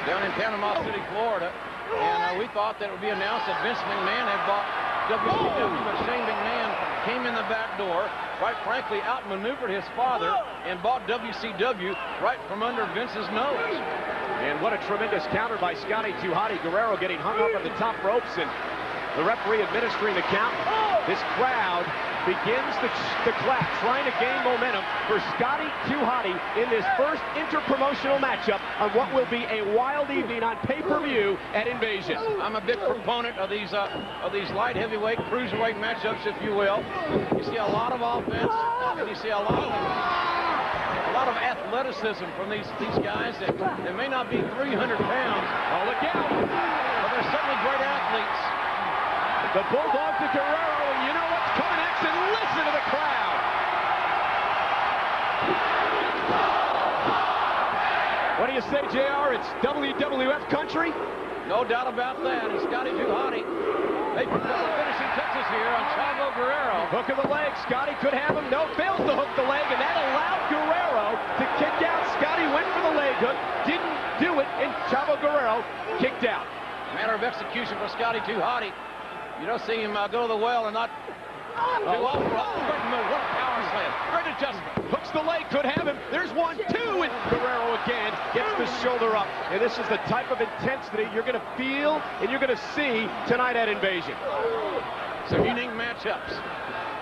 down in Panama City, Florida. And we thought that it would be announced that Vince McMahon had bought WCW, but Shane McMahon came in the back door, quite frankly, outmaneuvered his father and bought WCW right from under Vince's nose. And what a tremendous counter by Scotty Juhati. Guerrero getting hung up on the top ropes, and the referee administering the count. This crowd begins the clap, trying to gain momentum for Scotty Juhati in this first inter-promotional matchup on what will be a wild evening on pay-per-view at Invasion. I'm a big proponent of these light heavyweight, cruiserweight matchups, if you will. You see a lot of offense, and you see a lot of athleticism from these guys that may not be 300 pounds. Oh, look out! But they're certainly great athletes. The Bulldog to Guerrero, and you know what's coming next, and listen to the crowd. What do you say, JR? It's WWF country? No doubt about that. And Scotty Juhati, they put the finishing touches here on Chavo Guerrero. Hook of the leg. Scotty could have him. No, fails to hook the leg, and that allowed Guerrero to kick out. Scotty went for the leg hook, didn't do it, and Chavo Guerrero kicked out. Matter of execution for Scotty Juhati. You don't see him go to the well and not do off. What a power slam. Great adjustment. Hooks the leg, could have him. There's 1, 2, and Guerrero again gets the shoulder up. And this is the type of intensity you're going to feel and you're going to see tonight at Invasion. Some unique matchups.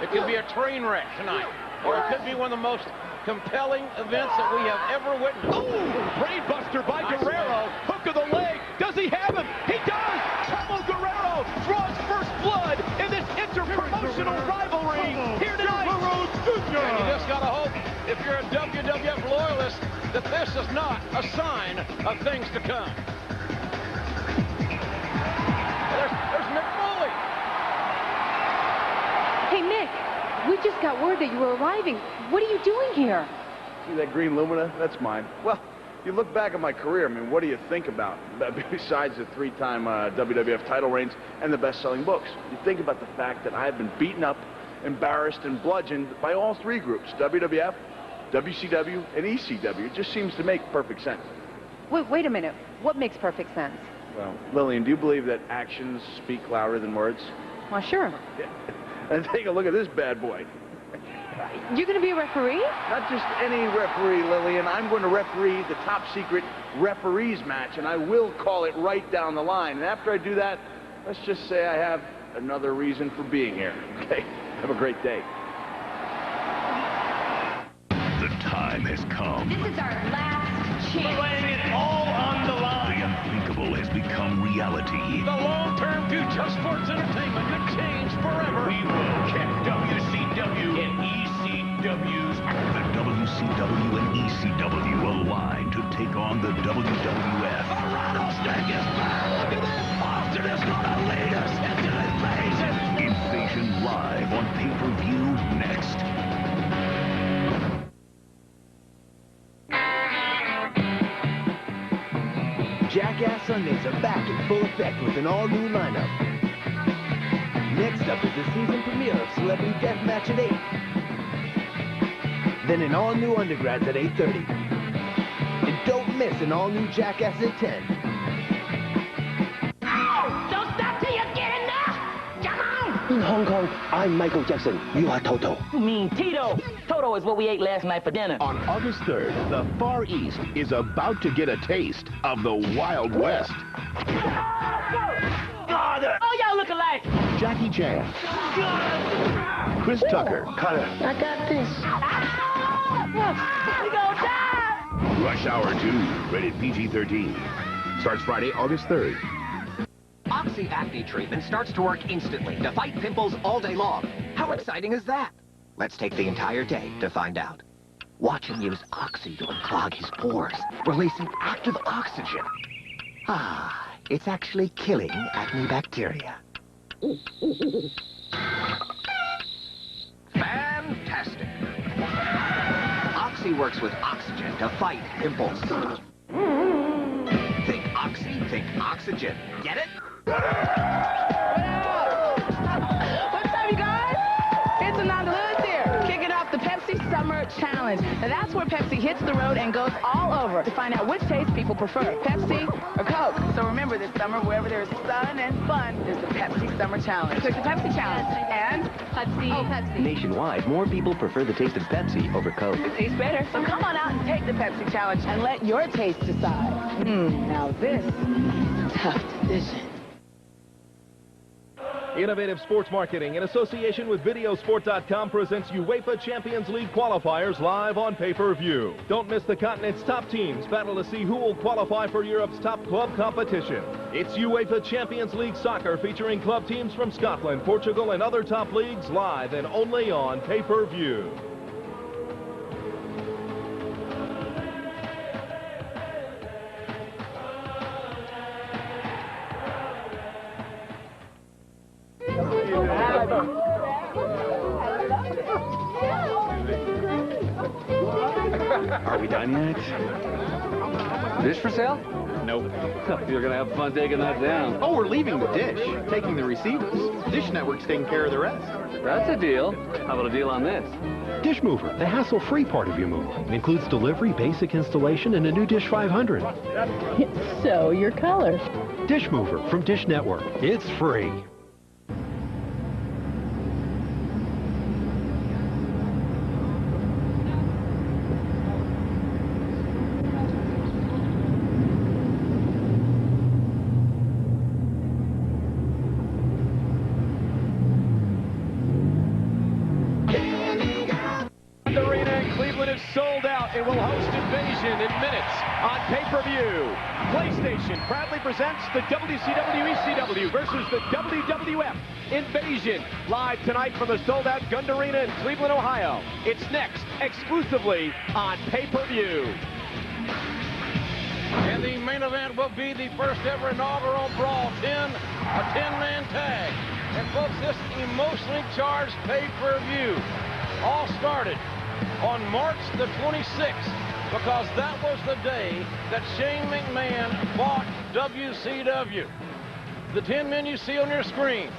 It could be a train wreck tonight, or it could be one of the most compelling events that we have ever witnessed. Oh, brain buster by Guerrero. Hook of the leg. Does he have him? He does. Chavo Guerrero draws first you're a WWF loyalist that this is not a sign of things to come. There's Mick Foley. Hey, Mick, we just got word that you were arriving. What are you doing here? See that green Lumina? That's mine. Well, if you look back at my career, I mean, what do you think about besides the 3-time WWF title reigns and the best-selling books? You think about the fact that I've been beaten up, embarrassed, and bludgeoned by all three groups, WWF, WCW, and ECW. It just seems to make perfect sense. Wait a minute. What makes perfect sense? Well, Lillian, do you believe that actions speak louder than words? Well, sure. And take a look at this bad boy. You're going to be a referee? Not just any referee, Lillian. I'm going to referee the top secret referees match, and I will call it right down the line. And after I do that, let's just say I have another reason for being here. Okay? Have a great day. The time has come. This is our last chance. Laying it all on the line. The unthinkable has become reality. The long-term future of sports entertainment could change forever. We will check WCW and ECW's. The WCW and ECW align to take on the WWF. A rattlesnake is back. Look at this monster that's gonna lead us into invasion. Invasion live on pay-per-view next. Jackass Sundays are back in full effect with an all-new lineup. Next up is the season premiere of Celebrity Deathmatch at 8. Then an all-new Undergrads at 8:30. And don't miss an all-new Jackass at 10. Don't stop till you get enough! Come on! In Hong Kong, I'm Michael Jackson. You are Toto. You mean Tito? Toto is what we ate last night for dinner. On August 3rd, the Far East is about to get a taste of the Wild West. Oh, y'all look alike. Jackie Chan, Chris Tucker, Connor. I got this. We gonna die. Rush Hour 2, rated PG-13. Starts Friday, August 3rd. Oxy acne treatment starts to work instantly to fight pimples all day long. How exciting is that? Let's take the entire day to find out. Watch him use Oxy to unclog his pores, releasing active oxygen. Ah, it's actually killing acne bacteria. Fantastic. Oxy works with oxygen to fight pimples. Think Oxy, think oxygen. Get it? What's up, you guys? It's Ananda Lewis here, kicking off the Pepsi Summer Challenge. Now that's where Pepsi hits the road and goes all over to find out which taste people prefer, Pepsi or Coke. So remember this summer, wherever there's sun and fun, there's the Pepsi Summer Challenge. There's the Pepsi Challenge. And Pepsi. Oh, Pepsi. Nationwide, more people prefer the taste of Pepsi over Coke. It tastes better. So come on out and take the Pepsi Challenge and let your taste decide. Now this is a tough decision. Innovative Sports Marketing, in association with Videosport.com, presents UEFA Champions League qualifiers live on pay-per-view. Don't miss the continent's top teams battle to see who will qualify for Europe's top club competition. It's UEFA Champions League soccer featuring club teams from Scotland, Portugal, and other top leagues live and only on pay-per-view. Are we done yet? Dish for sale? Nope. You're gonna have fun taking that down. Oh, we're leaving the dish, taking the receivers. Dish Network's taking care of the rest. That's a deal. How about a deal on this? Dish Mover, the hassle-free part of your move. It includes delivery, basic installation, and a new Dish 500. So, your color. Dish Mover from Dish Network. It's free. They will host Invasion in minutes on pay-per-view. PlayStation proudly presents the WCW ECW versus the WWF Invasion. Live tonight from the sold-out Gund Arena in Cleveland, Ohio. It's next, exclusively on pay-per-view. And the main event will be the first ever inaugural Brawl 10, a 10-man tag. And folks, this emotionally charged pay-per-view all started on March the 26th, because that was the day that Shane McMahon bought WCW. The 10 men you see on your screen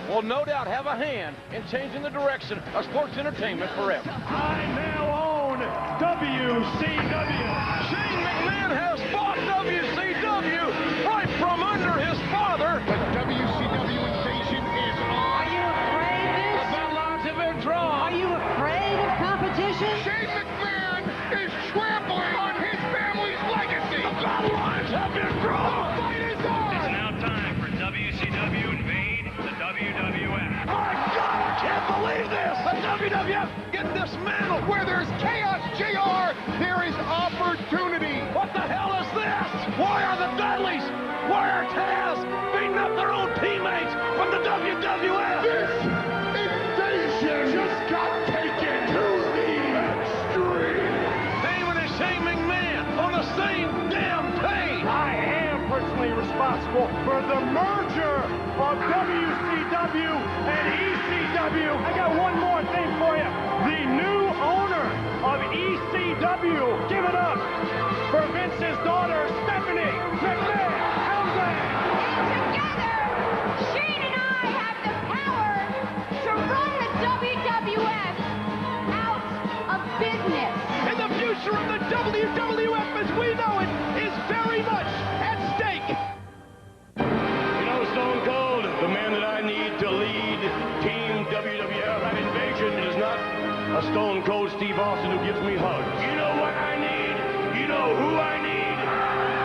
will no doubt have a hand in changing the direction of sports entertainment forever. I now own WCW. Shane McMahon has bought WCW right from under his father. The WCW Invasion is on. Are you afraid, Vince? The battle lines have been drawn. Are you afraid of competition? Shane McMahon is trampling on his family's legacy. The battle lines have been drawn. The fight is on. It's now time for WCW invade the WWF. My God, I can't believe this. The WWF get dismantled. Where there's chaos, JR, there is opportunity. What the hell is this? Why are the Dudleys? Why are Taz beating up their own teammates from the WWF? This invasion just got taken to the extreme. Damon and Shane McMahon on the same damn page. I am personally responsible for the merger of WCW and ECW. I got one more thing for you. The new owner of ECW. Give it up for Vince's daughter, Stephanie McMahon. How's that? Together, Shane and I have the power to run the WWF out of business. And the future of the WWF as we know it is very much at stake. You know, Stone Cold, the man that I need to lead Team WWF at Invasion is not a Stone Cold Steve Austin who gives me hugs. You know what I need? You know who I need?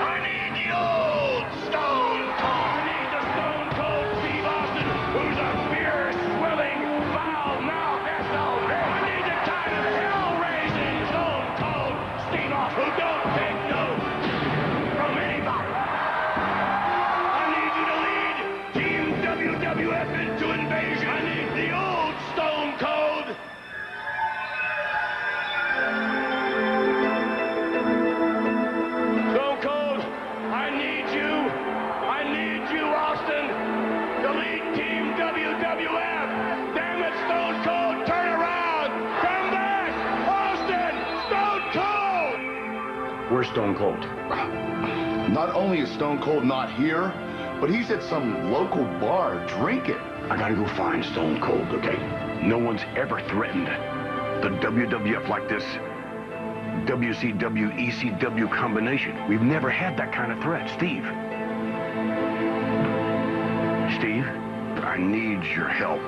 I need the old Stone Cold. I need the Stone Cold Steve Austin, who's a beer-swilling, foul-mouthed SOB. I need the kind of hell-raising Stone Cold Steve Austin who don't take no from anybody. I need you to lead Team WWF into Invasion. I need the old Stone Cold. Stone Cold, I need you, Austin, to lead Team WWF. Damn it, Stone Cold, turn around, come back, Austin, Stone Cold. Where's Stone Cold? Not only is Stone Cold not here, but he's at some local bar drinking. I gotta go find Stone Cold, okay? No one's ever threatened the WWF like this WCW, ECW combination. We've never had that kind of threat. Steve, I need your help.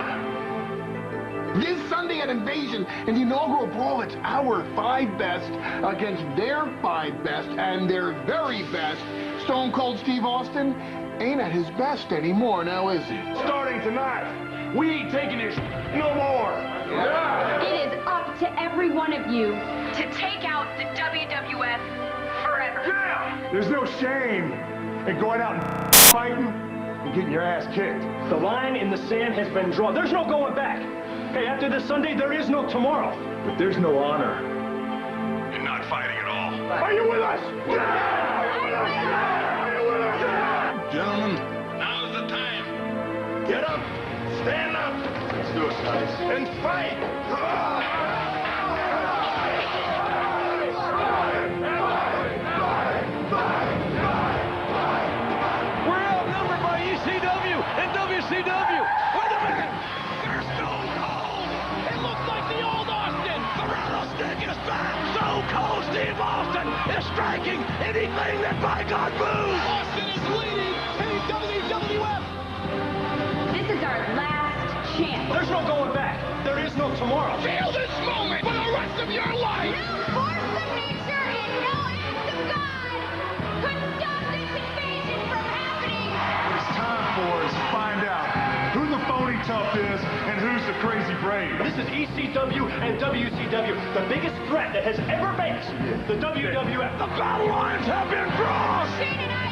This Sunday at Invasion, in the inaugural brawl, it's our 5 best against their 5 best, and their very best. Stone Cold Steve Austin ain't at his best anymore, now is he? Starting tonight, we ain't taking this no more. Yeah. It is up to every one of you to take out the WWF forever. Yeah. There's no shame in going out and fighting and getting your ass kicked. The line in the sand has been drawn. There's no going back. Hey, after this Sunday, there is no tomorrow. But there's no honor in not fighting at all. Are you with us? Yeah. Are you with us? Yeah. Are you with us? Yeah. Gentlemen, now's the time. Get up, stand up. Let's do it, guys. And fight. We're outnumbered by ECW and WCW. Wait a minute. There's Stone Cold. It looks like the old Austin. The rattlesnake is back. Stone Cold Steve Austin is striking anything that by God moves. Austin is leading Team WWF. This is our last chance. There's no going back. There is no tomorrow. Feel this moment for the rest of your life. No force of nature and no act of God could stop this invasion from happening. What it's time for is to find out who the phony tough is and who's the crazy brain. This is ECW and WCW, the biggest threat that has ever faced the WWF. The battle lines have been crossed! Shane and I